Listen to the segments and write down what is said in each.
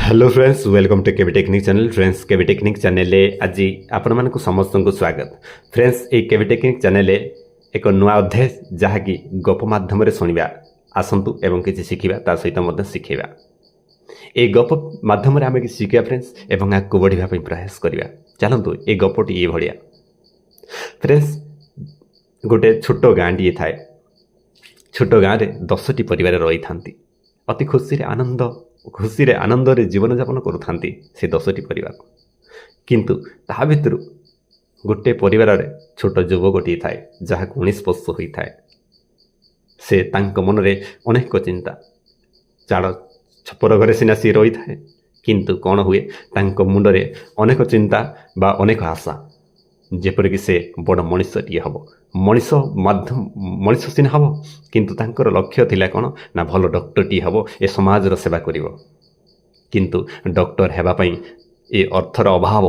Hello friends, welcome to KV technique channel. Friends, KV technique channel आज आपण मानक समस्त को स्वागत। फ्रेंड्स, ये केवी टेक्निक चैनल एक नुआ अध्याय जहाँकि गप माध्यम शुणा आसतु एवं किसी शिखा ता सहित शिखेबा। ये गप माध्यम आम कि शिखा फ्रेंड्स एवं आगे बढ़िया प्रयास करवा। चलतु ये गपटी ये भाया। फ्रेंड्स, गोटे छोट गाँटी थाए। छोट गाँव में 10टी परिवार रही था। अति खुशी आनंद जीवन यापन करुँच से 10टी परिवार। किंतु ता भितर गोटे परिवार छोट युवकटी थाए जहाँ 19 वर्ष होता है। से तांको मन रे अनेक चिंता। चाड़ छपर घरे सीना सी रही थाए, किंतु कौन हुए तांको मुंडरे अनेक चिंता बा अनेक आशा जेपरिक से बड़ मनीषटी हम। मनीष सीना हम, किंतु तांकर लक्ष्य थिला कौन ना भल डॉक्टरटी हम, ए समाजर सेवा करिवो। किंतु डॉक्टर हेबापई ए अर्थर अभाव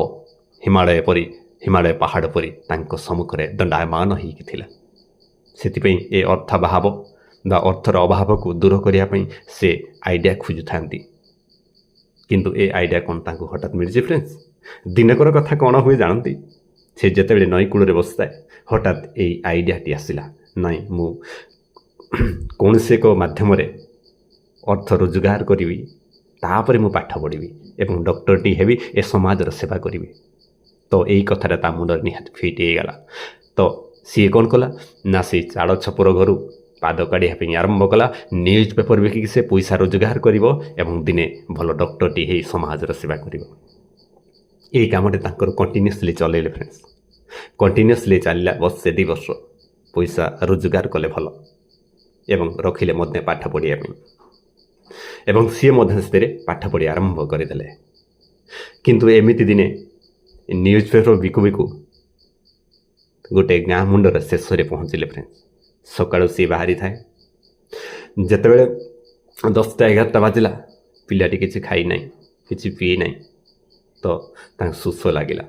हिमालय पहाड़ परी तांको सम्मुखरे दंडायमान होइकी थिला। सेतिपई ए अर्थाभाव बा अर्थर अभाव को दूर करने से आइडिया खोजुथांती। किंतु ए आइडिया कौन तांको हठात मिली। फ्रेंड्स, दिनकर कथा कौन हुए जानती? से जिते नई कूल बसता है हठात ये आइडियाटी आसला, नाई मु कौन से को माध्यम अर्थ रोजगार करी, तापर मु पाठ पढ़ी एवं डॉक्टरटी हेबी ए समाजर सेवा करी। तो यही कथाटा ता मुंडर निहात फिट हो गला। तो सी कौन कला ना से चाड़ छपर घर पाद काढ़ा आरंभ कला। न्यूज पेपर बिकिक से पैसा रोजगार करिवो एवं दिने भल डॉक्टरटी हे समाजर सेवा करिवो। यही कामटे तांकर कंटिन्यूअसली चलैले। फ्रेंड्स, कंटिन्यूअसली चलला वर्षे 2 वर्ष पैसा रोजगार कले भल एवं रखिले मध्य पाठ पढ़िया एवं सी मध्य पाठ पढ़ी आरंभ करदे। किंतु एमिति दिने न्यूज पेपर बिकु बिकु गोटे गाँ मुंडर शेष पहुँचले। फ्रेंड्स, सकाळु सी बाहरी थाए। जितेबले 10टा-11टा बाजिला पिलाटी किसी खाई ना कि पी ना, तो शोष लगिला।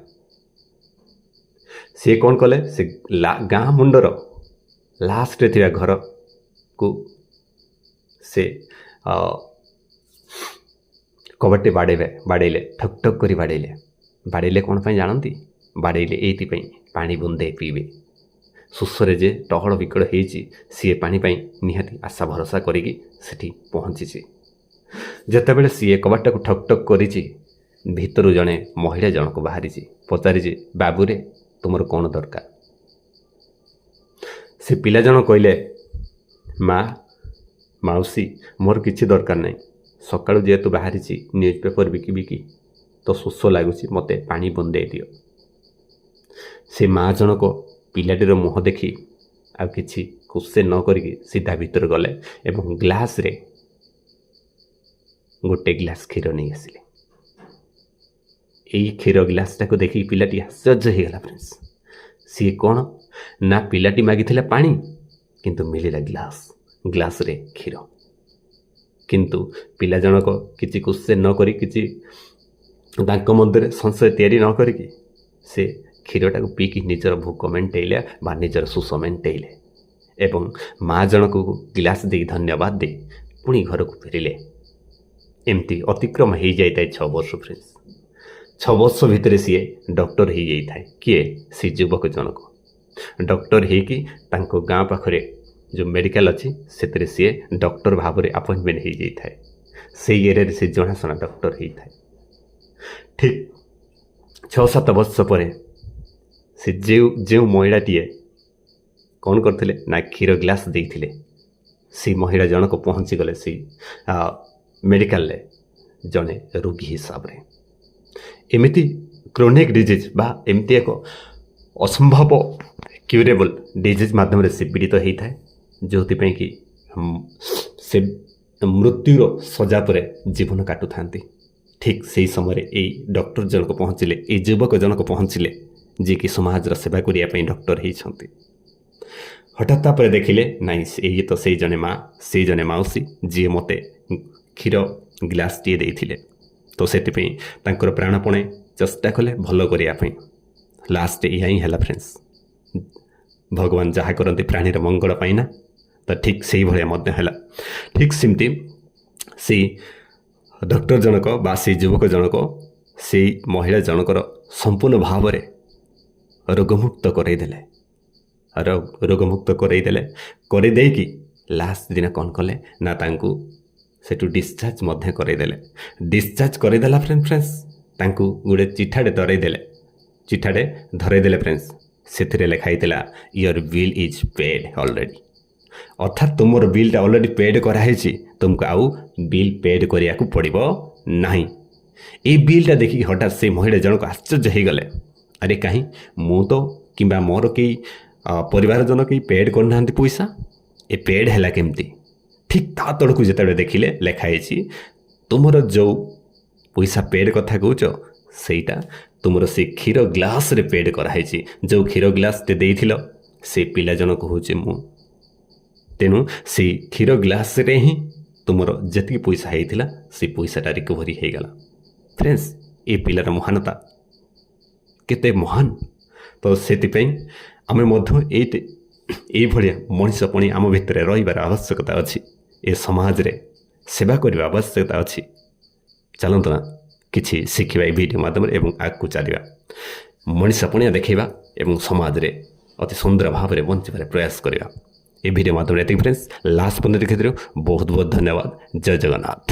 सी कौन कले से गाँ मुंडर लास्ट रे घर को से कबाटे बाड़े ठक ठक कर बाड़े कौन पाई जानती? बाड़े ये पानी बुंदे पीबे। शोषरे जे टहल विकल होती सी पानी पाई निहाती आशा भरोसा करी पहुँची। जितेबले सी कबाटा को ठक ठक करी भितर जड़े महिला जनक बाहरी पचारि, बाबूरे तुमर कौन दरकार? से पिला जन कहले, माँ मौसी मोर किसी दरकार नहीं। सकाळु जेहेतु बाहरी न्यूज पेपर बिकी तो शोष लगुच, मते पानी बुंदे दियो। से माँ जनक पिलाटीर मुह देखी आ किछि क्वेश्चन न करी सीधा भीतर गले एवं ग्लास रे गोटे ग्लास क्षीर नहीं आसिले। यही क्षीर ग्लासटा को देखिक पिलाटी आश्चर्य हो गला। फ्रेंड्स, सी कौन ना पिलाटी मागिथिला पानी, किंतु मिलिला ग्लास रे क्षीर। किंतु पिला जनक किछि क्वेश्चन न करी किछि तांको मध्य संशय तैयारी न करी से क्षीरटा को पीकी निजर भूक मेन्टेले बा निजर शोष मेन्टेले एवं माँ जनक को गिलास दे धन्यवाद दे पुणी घर को फेरिले। एमती अतिक्रम हो जाए 6 वर्ष। फ्रेंड्स, 6 वर्ष भितर सी डॉक्टर हो जाए। किए? सी युवक जनक डॉक्टर हो गाँ पाखरे जो मेडिकल अच्छी से सी डॉक्टर भाव में अपॉइंटमेंट हो जाए। से एरिया से जनाशुना डॉक्टर होता है। ठीक 6-7 वर्ष पर से जो महिलाटीए कौन करते ना क्षीर ग्लास देते से महिला जनक पहुँची गले सी मेडिकल जड़े रोगी हिसाब रे। एमिति क्रोनिक डिजीज बा एमती एक असंभव क्यूरेबल डिजीज माध्यम से पीड़ित होता है, जो कि से मृत्युर सजा पर जीवन काटु था। ठीक से समय ये डॉक्टर जनक पहुँचले, ये युवक जनक पहुँचले जी कि समाज सेवा करने डॉक्टर होती। हठात तापर देखिले नाई ये तो से जने माँ से जने मौसी जी मते क्षीर ग्लास टी देते। तो से प्राणपणे चेष्टा कले भल करने। लास्ट या ही है। फ्रेंड्स, भगवान जहाँ करते प्राणीर मंगल पाइना, तो ठीक से ही भाया है। ठीक सेमती से ଡକ୍ଟର ଜଣକ ବା ସେଇ ଯୁବକ ଜଣକ ସେଇ ମହିଳା ଜଣକର ସମ୍ପୂର୍ଣ୍ଣ ଭାବରେ ରୋଗମୁକ୍ତ କରାଇଦେଲେ। ରୋଗମୁକ୍ତ କରାଇଦେଲେ। କରିଦେଇକି ଲାଷ୍ଟ ଦିନ କ'ଣ କଲେ ନା ତାଙ୍କୁ ସେଠୁ ଡିସଚାର୍ଜ ମଧ୍ୟ କରାଇଦେଲେ। ଡିସଚାର୍ଜ କରାଇଦେଲା ଫ୍ରେଣ୍ଡସ୍ ତାଙ୍କୁ ଗୋଟେ ଚିଠାଟେ ଧରାଇଦେଲେ ଫ୍ରେଣ୍ଡସ୍। ସେଥିରେ ଲେଖା ହେଇଥିଲା your bill is paid already. ଅର୍ଥାତ୍ ତୁମର ବିଲ୍ଟା ଅଲରେଡ଼ି ପେଡ୍ କରାହେଇଛି, ତୁମକୁ ଆଉ ବିଲ୍ ପେଡ୍ କରିବାକୁ ପଡ଼ିବ ନାହିଁ। ଏଇ ବିଲ୍ଟା ଦେଖିକି ହଠାତ୍ ସେ ମହିଳା ଜଣକ ଆଶ୍ଚର୍ଯ୍ୟ ହୋଇଗଲେ। ଆରେ କାହିଁ ମୁଁ ତ କିମ୍ବା ମୋର କେହି ପରିବାରଜନ କେହି ପେଡ୍ କରିନାହାନ୍ତି ପଇସା, ଏ ପେଡ୍ ହେଲା କେମିତି? ଠିକ୍ ତା ତଳକୁ ଯେତେବେଳେ ଦେଖିଲେ ଲେଖା ହେଇଛି ତୁମର ଯେଉଁ ପଇସା ପେଡ୍ କଥା କହୁଛ ସେଇଟା ତୁମର ସେ କ୍ଷୀର ଗ୍ଲାସ୍ରେ ପେଡ୍ କରାହେଇଛି। ଯେଉଁ କ୍ଷୀର ଗ୍ଲାସ୍ଟେ ଦେଇଥିଲ ସେ ପିଲା ଜଣକ ହେଉଛି ମୁଁ। ତେଣୁ ସେଇ କ୍ଷୀର ଗ୍ଲାସ୍ରେ ହିଁ ତୁମର ଯେତିକି ପଇସା ହେଇଥିଲା ସେ ପଇସାଟା ରିକଭରି ହେଇଗଲା। ଫ୍ରେଣ୍ଡସ୍ ଏ ପିଲାର ମହାନତା କେତେ ମହାନ! ତ ସେଥିପାଇଁ ଆମେ ମଧ୍ୟ ଏଇଭଳିଆ ମଣିଷ ପୁଣି ଆମ ଭିତରେ ରହିବାର ଆବଶ୍ୟକତା ଅଛି। ଏ ସମାଜରେ ସେବା କରିବା ଆବଶ୍ୟକତା ଅଛି। ଚାଲନ୍ତୁ ନା କିଛି ଶିଖିବା ଏ ଭିଡ଼ିଓ ମାଧ୍ୟମରେ ଏବଂ ଆଗକୁ ଚାଲିବା, ମଣିଷ ପୁଣିଆ ଦେଖାଇବା ଏବଂ ସମାଜରେ ଅତି ସୁନ୍ଦର ଭାବରେ ବଞ୍ଚିବାରେ ପ୍ରୟାସ କରିବା। ଏ ଭିଡ଼ିଓ ମାଧ୍ୟମରେ ଏତିକି ଫ୍ରେଣ୍ଡସ୍। ଲାଷ୍ଟ ପର୍ଯ୍ୟନ୍ତ ଦେଖିଥିବାରୁ ବହୁତ ବହୁତ ଧନ୍ୟବାଦ। ଜୟ ଜଗନ୍ନାଥ।